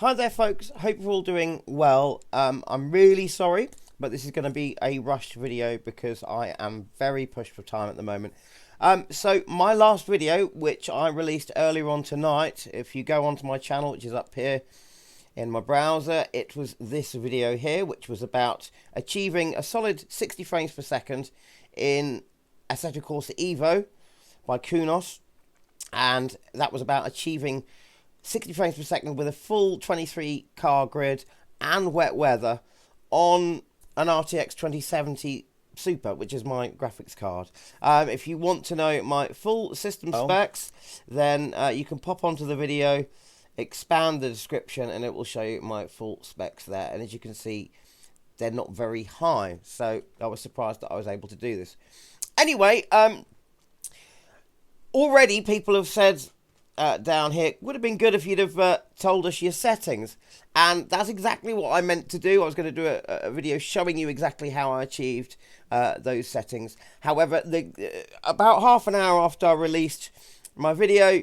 Hi there folks, hope you're all doing well. I'm really sorry, but this is going to be a rushed video because I am very pushed for time at the moment. So my last video, which I released earlier on tonight, if you go onto my channel, which is up here in my browser, it was this video here, which was about achieving a solid 60 frames per second in Assetto Corsa Evo by Kunos, and that was about achieving 60 frames per second with a full 23 car grid and wet weather on an RTX 2070 Super, which is my graphics card. If you want to know my full system specs, then you can pop onto the video, expand the description, and it will show you my full specs there. And as you can see, they're not very high, so I was surprised that I was able to do this. Anyway, already people have said down here, would have been good if you'd have told us your settings, and that's exactly what I meant to do. I was going to do a video showing you exactly how I achieved those settings. However, about half an hour after I released my video,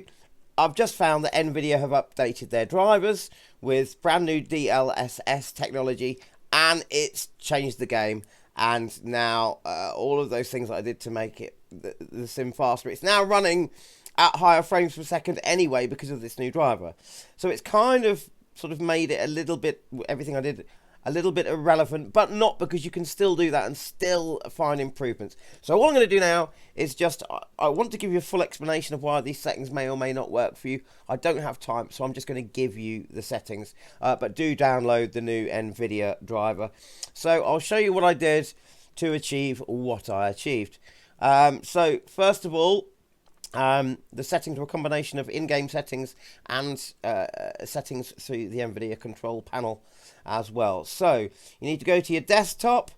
I've just found that Nvidia have updated their drivers with brand new DLSS technology, and it's changed the game. And now all of those things that I did to make it the sim faster, it's now running at higher frames per second anyway because of this new driver. So it's kind of sort of made it a little bit, everything I did, a little bit irrelevant, but not, because you can still do that and still find improvements. So what I'm going to do now is just, I want to give you a full explanation of why these settings may or may not work for you. I don't have time, so I'm just going to give you the settings, but do download the new Nvidia driver. So I'll show you what I did to achieve what I achieved. So first of all, the settings were a combination of in-game settings and settings through the Nvidia control panel as well. So you need to go to your desktop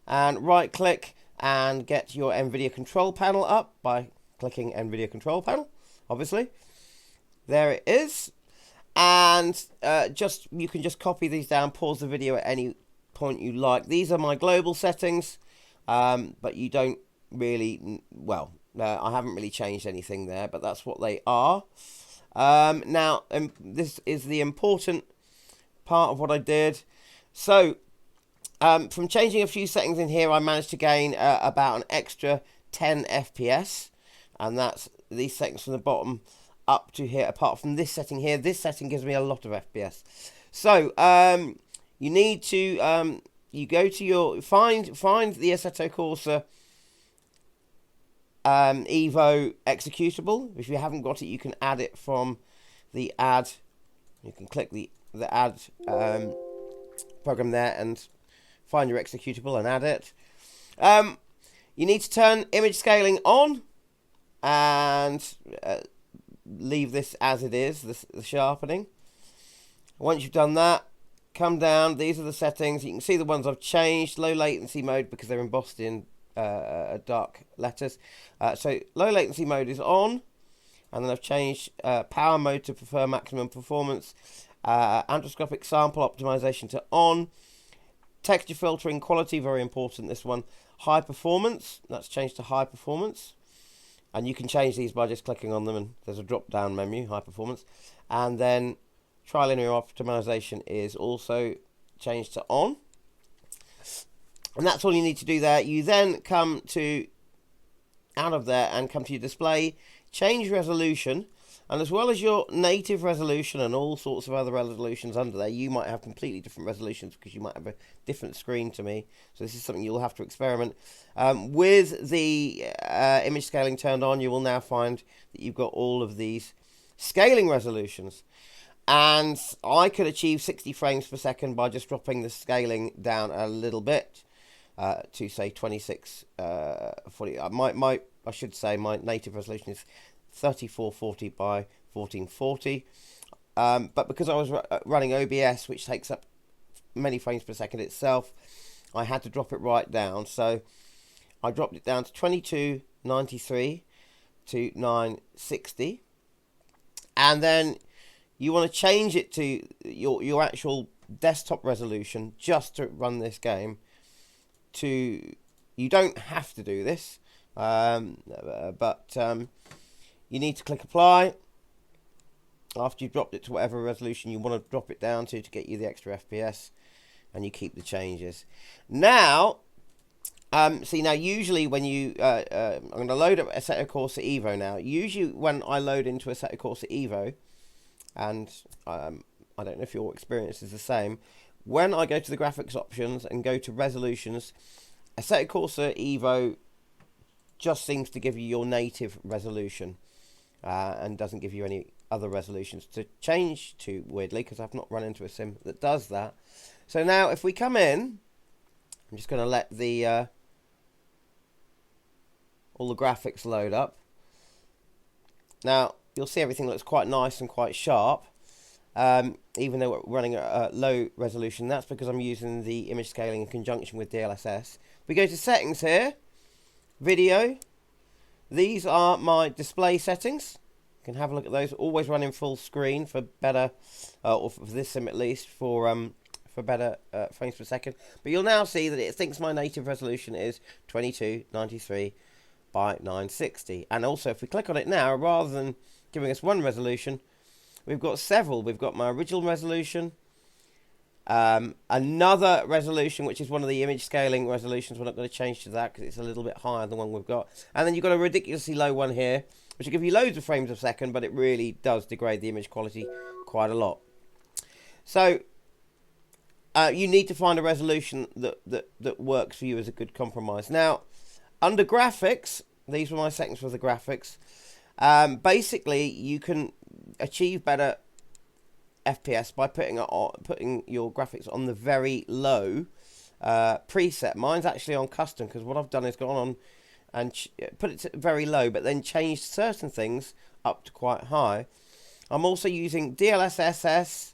and right click and get your Nvidia control panel up by clicking Nvidia control panel, obviously. There it is. And you can just copy these down, pause the video at any point you like. These are my global settings, but you don't really, well, I haven't really changed anything there, but that's what they are. Now, this is the important part of what I did. So, from changing a few settings in here, I managed to gain about an extra 10 FPS. And that's these settings from the bottom up to here. Apart from this setting here, this setting gives me a lot of FPS. So, you need to, you go to your, find the Assetto Corsa Evo executable. If you haven't got it, you can add it from the add. You can click the add program there and find your executable and add it. You need to turn image scaling on and leave this as it is, the sharpening. Once you've done that, come down. These are the settings. You can see the ones I've changed. Low latency mode because they're embossed in dark letters. So low latency mode is on, and then I've changed power mode to prefer maximum performance, androscopic sample optimization to on, texture filtering quality, very important this one, high performance, that's changed to high performance, and you can change these by just clicking on them, and there's a drop down menu, high performance, and then trilinear optimization is also changed to on. And that's all you need to do there. You then come to out of there and come to your display, change resolution, and as well as your native resolution and all sorts of other resolutions under there, you might have completely different resolutions because you might have a different screen to me. So this is something you'll have to experiment. With the image scaling turned on, you will now find that you've got all of these scaling resolutions. And I could achieve 60 frames per second by just dropping the scaling down a little bit. To say 2640. I should say my native resolution is 3440 by 1440. But because I was running OBS, which takes up many frames per second itself, I had to drop it right down. So I dropped it down to 2293 to 960, and then you want to change it to your actual desktop resolution just to run this game. You don't have to do this, but you need to click apply, after you've dropped it to whatever resolution you want to drop it down to get you the extra FPS, and you keep the changes. Now, see, now usually when you, I'm going to load up Assetto Corsa Evo now. Usually when I load into Assetto Corsa Evo, and I don't know if your experience is the same, when I go to the graphics options and go to resolutions, Assetto Corsa Evo just seems to give you your native resolution, and doesn't give you any other resolutions to change to, weirdly, because I've not run into a sim that does that. So now if we come in, I'm just going to let the all the graphics load up. Now you'll see everything looks quite nice and quite sharp, even though we're running at low resolution. That's because I'm using the image scaling in conjunction with DLSS. We go to settings here, video. These are my display settings. You can have a look at those. Always running full screen for better, or for this sim at least, for better frames per second. But you'll now see that it thinks my native resolution is 2293 by 960. And also, if we click on it now, rather than giving us one resolution, we've got several. We've got my original resolution, another resolution, which is one of the image scaling resolutions. We're not going to change to that because it's a little bit higher than the one we've got. And then you've got a ridiculously low one here, which will give you loads of frames per second, but it really does degrade the image quality quite a lot. So you need to find a resolution that works for you as a good compromise. Now, under graphics, these were my settings for the graphics. Basically, you can achieve better FPS by putting your graphics on the very low preset. Mine's actually on custom, because what I've done is gone on and put it to very low, but then changed certain things up to quite high. I'm also using DLSS.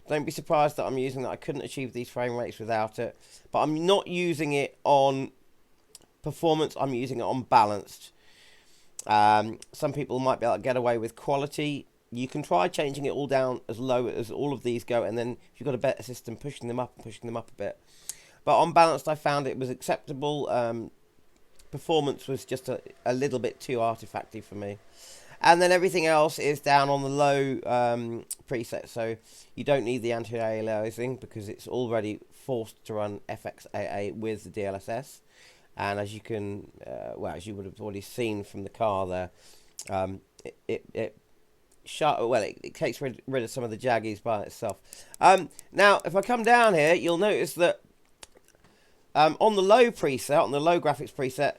Don't be surprised that I'm using that. I couldn't achieve these frame rates without it. But I'm not using it on performance. I'm using it on balanced. Some people might be able to get away with quality. You can try changing it all down as low as all of these go, and then if you've got a better system, pushing them up a bit. But on balanced, I found it was acceptable. Performance was just a little bit too artifacty for me. And then everything else is down on the low preset, so you don't need the anti-aliasing because it's already forced to run FXAA with the DLSS. And as you can, well, as you would have already seen from the car there, it takes rid of some of the jaggies by itself. Now, if I come down here, you'll notice that on the low preset, on the low graphics preset,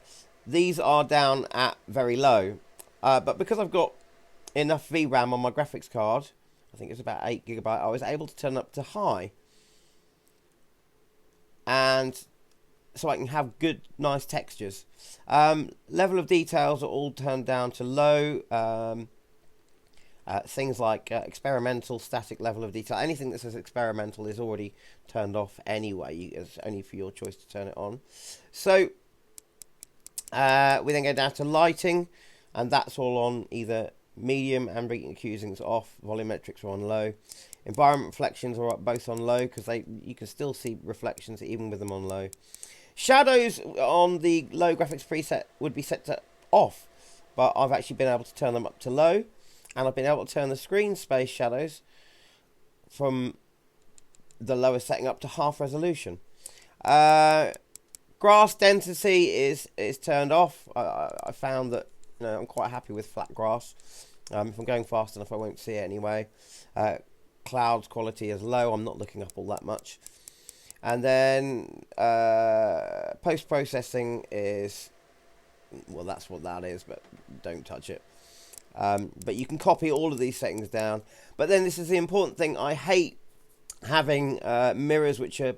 these are down at very low. But because I've got enough VRAM on my graphics card, I think it's about 8 GB, I was able to turn up to high. And so I can have good, nice textures. Level of details are all turned down to low. Things like experimental, static level of detail. Anything that says experimental is already turned off anyway. It's only for your choice to turn it on. So we then go down to lighting. And that's all on either medium, ambient accusings off, volumetrics are on low. Environment reflections are both on low because you can still see reflections even with them on low. Shadows on the low graphics preset would be set to off, but I've actually been able to turn them up to low, and I've been able to turn the screen space shadows from the lowest setting up to half resolution. Grass density is turned off. I found that I'm quite happy with flat grass. If I'm going fast enough, I won't see it anyway. Clouds quality is low. I'm not looking up all that much. And then post-processing is, well, that's what that is, but don't touch it. But you can copy all of these settings down. But then this is the important thing. I hate having mirrors which are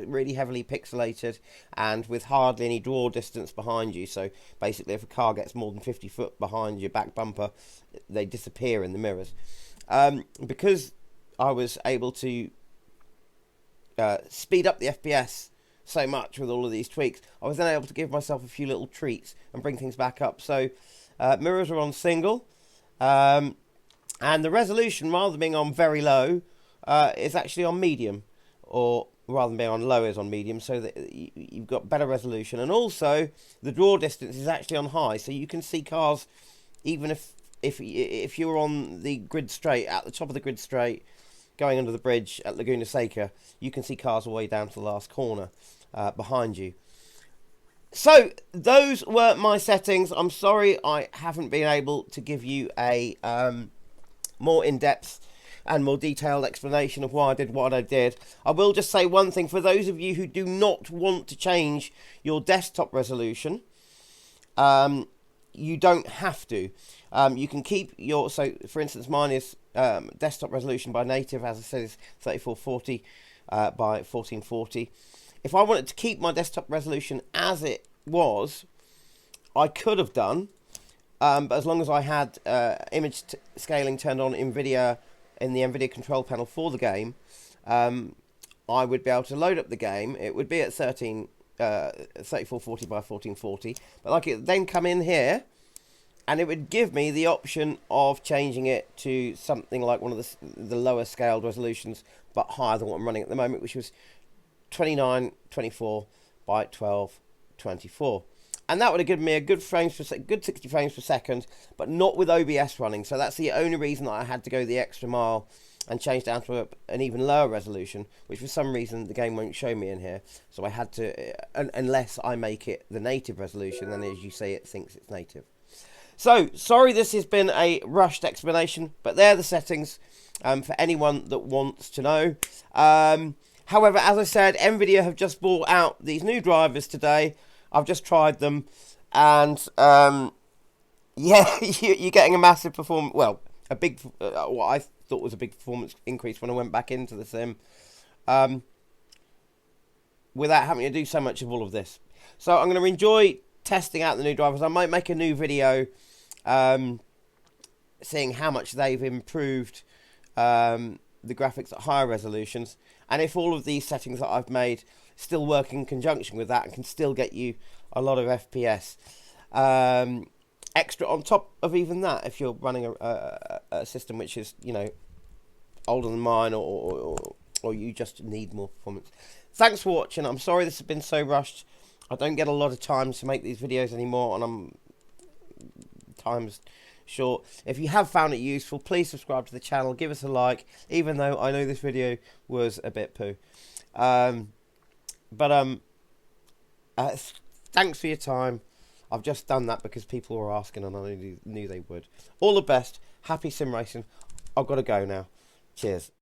really heavily pixelated and with hardly any draw distance behind you. So basically, if a car gets more than 50 foot behind your back bumper, they disappear in the mirrors. Because I was able to speed up the FPS so much with all of these tweaks, I was then able to give myself a few little treats and bring things back up. So mirrors are on single, and the resolution, rather than being on very low, is actually on medium, or rather than being on low is on medium, so that you've got better resolution. And also the draw distance is actually on high, so you can see cars even if if you're on the grid straight, at the top of the grid straight, going under the bridge at Laguna Seca, you can see cars all the way down to the last corner behind you. So those were my settings. I'm sorry I haven't been able to give you a more in-depth and more detailed explanation of why I did what I did. I will just say one thing: for those of you who do not want to change your desktop resolution, you don't have to. You can keep your, so for instance mine is desktop resolution by native, as I said, is 3440 by 1440. If I wanted to keep my desktop resolution as it was, I could have done, but as long as I had image scaling turned on Nvidia in the Nvidia control panel for the game, I would be able to load up the game. It would be at 3440 by 1440, but like it then come in here, and it would give me the option of changing it to something like one of the lower scaled resolutions, but higher than what I'm running at the moment, which was 2924 by 1224, and that would have given me a good 60 frames per second, but not with OBS running. So that's the only reason that I had to go the extra mile and change down to an even lower resolution, which for some reason the game won't show me in here. So I had to, unless I make it the native resolution, then as you say, it thinks it's native. So sorry this has been a rushed explanation, but they're the settings for anyone that wants to know. However, as I said, Nvidia have just brought out these new drivers today. I've just tried them, and yeah, you're getting a massive performance. Well, a big, what I thought was a big performance increase when I went back into the sim, without having to do so much of all of this. So I'm going to enjoy testing out the new drivers. I might make a new video seeing how much they've improved the graphics at higher resolutions, and if all of these settings that I've made still work in conjunction with that and can still get you a lot of FPS extra on top of even that, if you're running a system which is, you know, older than mine, or you just need more performance. Thanks for watching. I'm sorry this has been so rushed. I don't get a lot of time to make these videos anymore, and time's short. If you have found it useful, please subscribe to the channel, give us a like, even though I know this video was a bit poo. Thanks for your time. I've just done that because people were asking, and I knew they would. All the best. Happy sim racing. I've got to go now. Cheers.